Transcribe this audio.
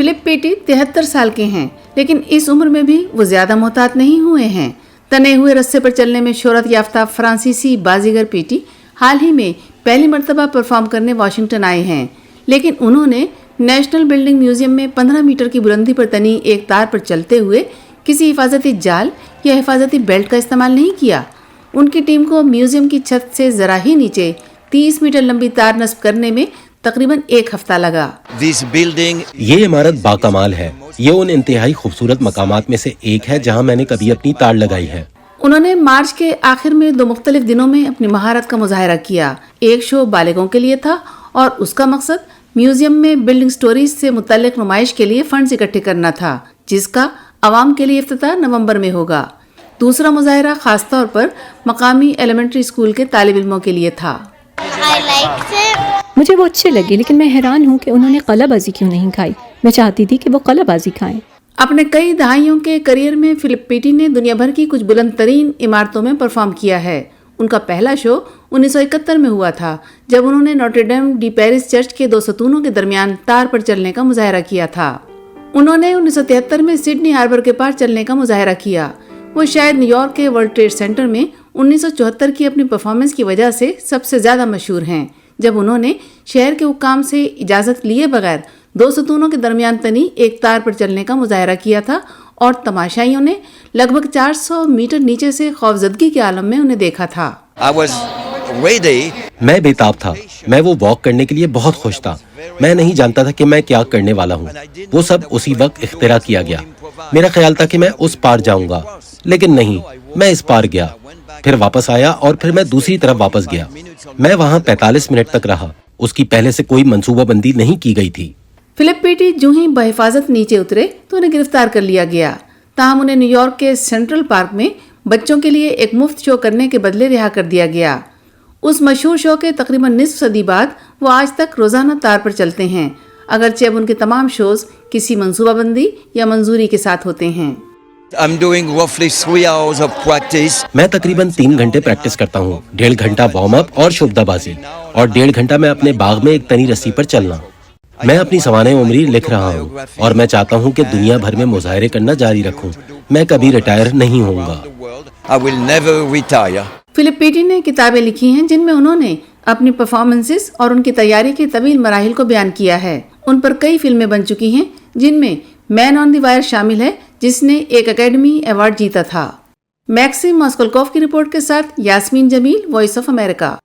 Philip पेटी 73 साल के हैं, लेकिन इस उम्र में भी वो ज्यादा मोहतात नहीं हुए हैं। तने हुए रस्से पर चलने में शोहरत याफ्ता फ्रांसीसी बाजीगर पेटी हाल ही में पहली मर्तबा परफॉर्म करने वाशिंगटन आए हैं, लेकिन उन्होंने नेशनल बिल्डिंग म्यूजियम में 15 मीटर की बुलंदी पर तनी एक तार पर चलते हुए किसी हिफाजती जाल या हिफाजती बेल्ट का इस्तेमाल नहीं किया। उनकी टीम को म्यूजियम की छत से जरा ही नीचे 30 मीटर लंबी तार नस्ब करने में तकरीबन 1 हफ्ता लगा। ये इमारत बाकमाल है। ये उन इंतहाई खूबसूरत मकामात में से एक है जहाँ मैंने कभी अपनी तार लगाई है। उन्होंने मार्च के आखिर में 2 मुख्तलिफ दिनों में अपनी महारत का मुजाहरा किया। एक शो बालिगों के लिए था और उसका मकसद म्यूजियम में बिल्डिंग स्टोरीज से मुतल्लिक नुमाइश के लिए फंड्स इकट्ठे करना था, जिसका अवाम के लिए इफ्तिताह नवंबर में होगा। दूसरा मुजाहरा खास तौर पर मकामी एलिमेंट्री स्कूल के तालिब इल्मों के लिए था। मुझे वो अच्छे लगे, लेकिन मैं हैरान हूँ कि उन्होंने कलाबाजी क्यों नहीं खाई। मैं चाहती थी कि वो कलाबाजी खाएं। अपने कई दहाइयों के करियर में फिलिप पेटी ने दुनिया भर की कुछ बुलंद तरीन इमारतों में परफॉर्म किया है। उनका पहला शो 1971 में हुआ था, जब उन्होंने नोट्रे-डेम डी पेरिस चर्च के 2 सतूनों के दरमियान तार पर चलने का मुजाहरा किया था। उन्होंने 1973 में सिडनी हार्बर के पार चलने का मुजाहरा किया। वो शायद न्यूयॉर्क के वर्ल्ड ट्रेड सेंटर में 1974 की अपनी परफॉर्मेंस की वजह से सबसे ज्यादा मशहूर हैं, जब उन्होंने शहर के हुक्काम से इजाजत लिए बगैर 2 सतूनों के दरमियान तनी एक तार पर चलने का मुजाहरा किया था और तमाशाइयों ने लगभग 400 मीटर नीचे से खौफजदगी के आलम में उन्हें देखा था। मैं बेताब था। मैं वो वॉक करने के लिए बहुत खुश था। मैं नहीं जानता था कि मैं क्या करने वाला हूँ। वो सब उसी वक्त इख्तिरा किया गया। मेरा ख्याल था कि मैं उस पार जाऊंगा, लेकिन नहीं, मैं इस पार गया, फिर वापस आया और फिर मैं दूसरी तरफ वापस गया। मैं वहाँ 45 मिनट तक रहा। उसकी पहले से कोई मंसूबाबंदी नहीं की गई थी। फिलिप पेटी जो ही बहिफाजत नीचे उतरे तो उन्हें गिरफ्तार कर लिया गया। ताहम उन्हें न्यूयॉर्क के सेंट्रल पार्क में बच्चों के लिए एक मुफ्त शो करने के बदले रिहा कर दिया गया। उस मशहूर शो के तकरीबन निस्फ सदी बाद वो आज तक रोजाना तार पर चलते हैं, अगरचे अब उनके तमाम शोज किसी मंसूबाबंदी या मंजूरी के साथ होते हैं। मैं तकरीबन 3 घंटे प्रैक्टिस करता हूँ। 1.5 घंटा वार्म अप और शुबदाबाजी, और 1.5 घंटा मैं अपने बाग में एक तनी रस्सी पर चलना। मैं अपनी सवाने उम्री लिख रहा हूँ और मैं चाहता हूँ कि दुनिया भर में मुजाहरे करना जारी रखूँ। मैं कभी रिटायर नहीं होऊंगा। फिलिप पेटी ने किताबें लिखी हैं जिनमें उन्होंने अपनी परफॉर्मेंसेस और उनकी तैयारी के तवील मराहिल को बयान किया है। उन पर कई फिल्में बन चुकी हैं, जिनमें मैन ऑन द वायर शामिल है, जिसने एक एकेडमी अवार्ड जीता था। मैक्सिम मॉस्कोल्कोव की रिपोर्ट के साथ Yasmeen Jameel, voice of America.